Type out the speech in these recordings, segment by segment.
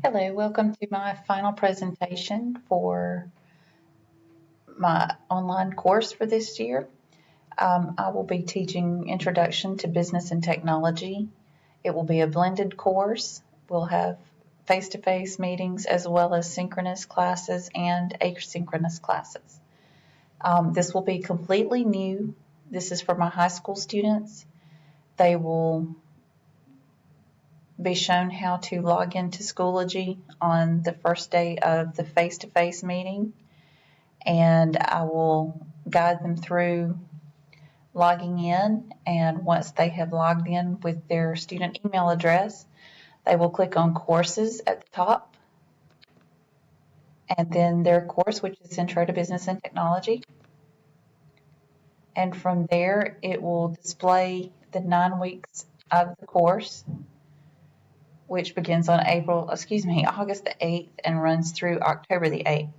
Hello, welcome to my final presentation for my online course for this year. I will be teaching Introduction to Business and Technology. It will be a blended course. We'll have face-to-face meetings as well as synchronous classes and asynchronous classes. This will be completely new. This is for my high school students. They will be shown how to log into Schoology on the first day of the face-to-face meeting, and I will guide them through logging in. And once they have logged in with their student email address, they will click on Courses at the top, and then their course, which is Intro to Business and Technology. And from there, it will display the 9 weeks of the course, which begins on August the 8th and runs through October the 8th.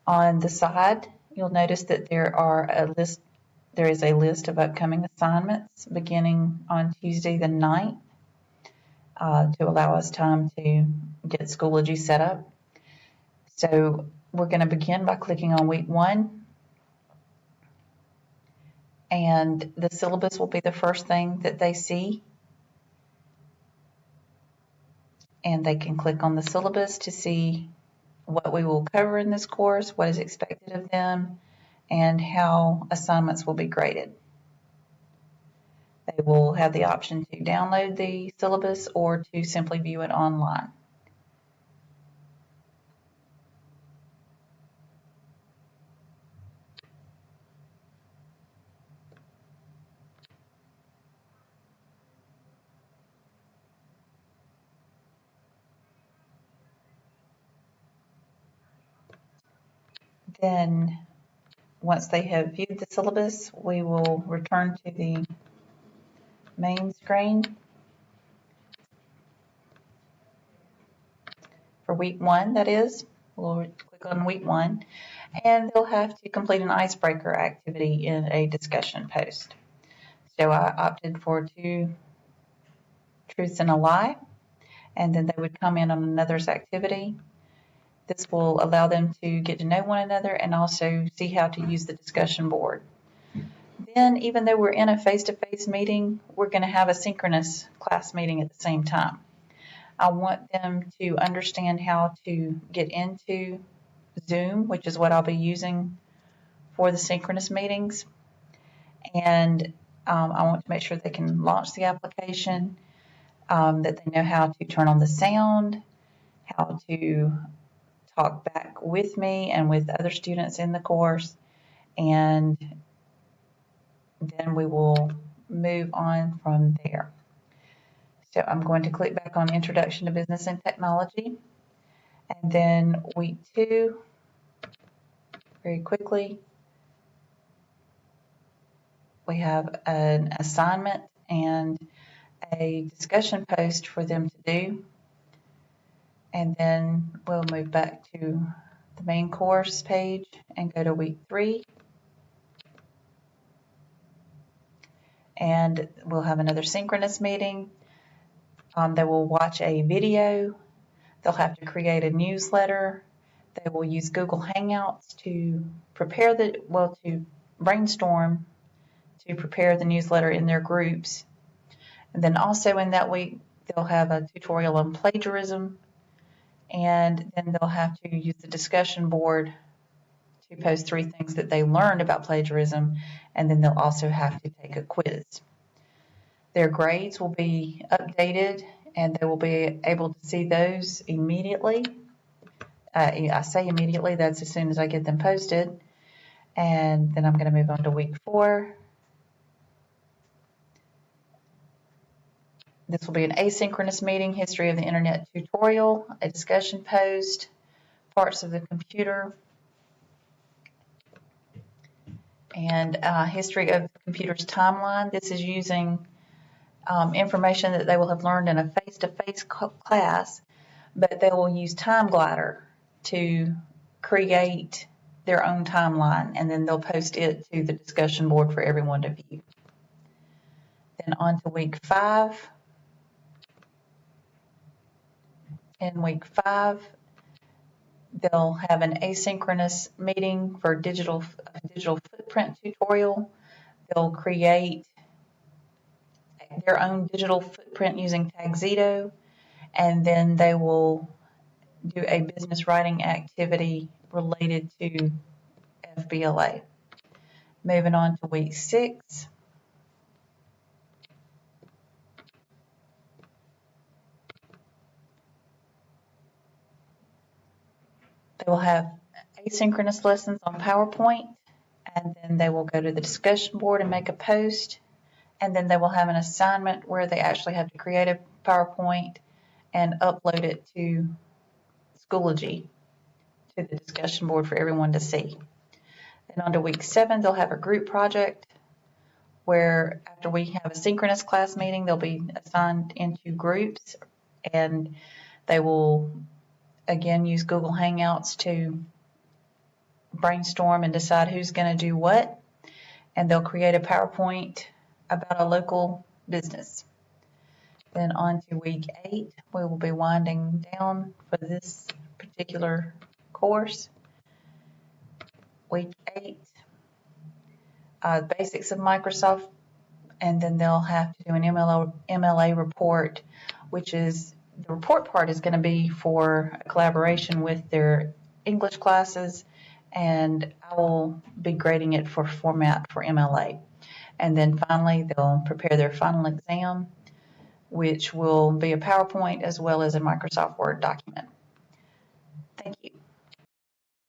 On the side, you'll notice that there is a list of upcoming assignments beginning on Tuesday the 9th to allow us time to get Schoology set up. So we're going to begin by clicking on week 1, and the syllabus will be the first thing that they see. And they can click on the syllabus to see what we will cover in this course, what is expected of them, and how assignments will be graded. They will have the option to download the syllabus or to simply view it online. Then, once they have viewed the syllabus, we will return to the main screen for week 1, that is. We'll click on week 1, and they'll have to complete an icebreaker activity in a discussion post. So I opted for 2 truths and a lie, and then they would comment on another's activity. This will allow them to get to know one another and also see how to use the discussion board. Then, even though we're in a face-to-face meeting, we're going to have a synchronous class meeting at the same time. I want them to understand how to get into Zoom, which is what I'll be using for the synchronous meetings. And I want to make sure they can launch the application, that they know how to turn on the sound, how to talk back with me and with other students in the course, and then we will move on from there. So I'm going to click back on Introduction to Business and Technology, and then week 2, very quickly, we have an assignment and a discussion post for them to do, and then we'll move back to the main course page and go to week 3. And we'll have another synchronous meeting. They will watch a video. They'll have to create a newsletter. They will use Google Hangouts to brainstorm to prepare the newsletter in their groups. And then also in that week, they'll have a tutorial on plagiarism, and then they'll have to use the discussion board to post 3 things that they learned about plagiarism, and then they'll also have to take a quiz. Their grades will be updated, and they will be able to see those immediately. I say immediately, that's as soon as I get them posted. And then I'm going to move on to week 4. This will be an asynchronous meeting, history of the internet tutorial, a discussion post, parts of the computer, and history of the computer's timeline. This is using information that they will have learned in a face-to-face class, but they will use TimeGlider to create their own timeline, and then they'll post it to the discussion board for everyone to view. Then on to week 5. In week 5, they'll have an asynchronous meeting for digital footprint tutorial. They'll create their own digital footprint using Tagxedo, and then they will do a business writing activity related to FBLA. Moving on to week 6. They will have asynchronous lessons on PowerPoint, and then they will go to the discussion board and make a post, and then they will have an assignment where they actually have to create a PowerPoint and upload it to Schoology, to the discussion board for everyone to see. Then on to week 7, they'll have a group project where after we have a synchronous class meeting, they'll be assigned into groups, and they will again use Google Hangouts to brainstorm and decide who's going to do what, and they'll create a PowerPoint about a local business. Then on to week 8, we will be winding down for this particular course. Week 8, basics of Microsoft, and then they'll have to do an MLA report, which is, the report part is going to be for a collaboration with their English classes, and I will be grading it for format for MLA. And then finally, they'll prepare their final exam, which will be a PowerPoint as well as a Microsoft Word document. Thank you.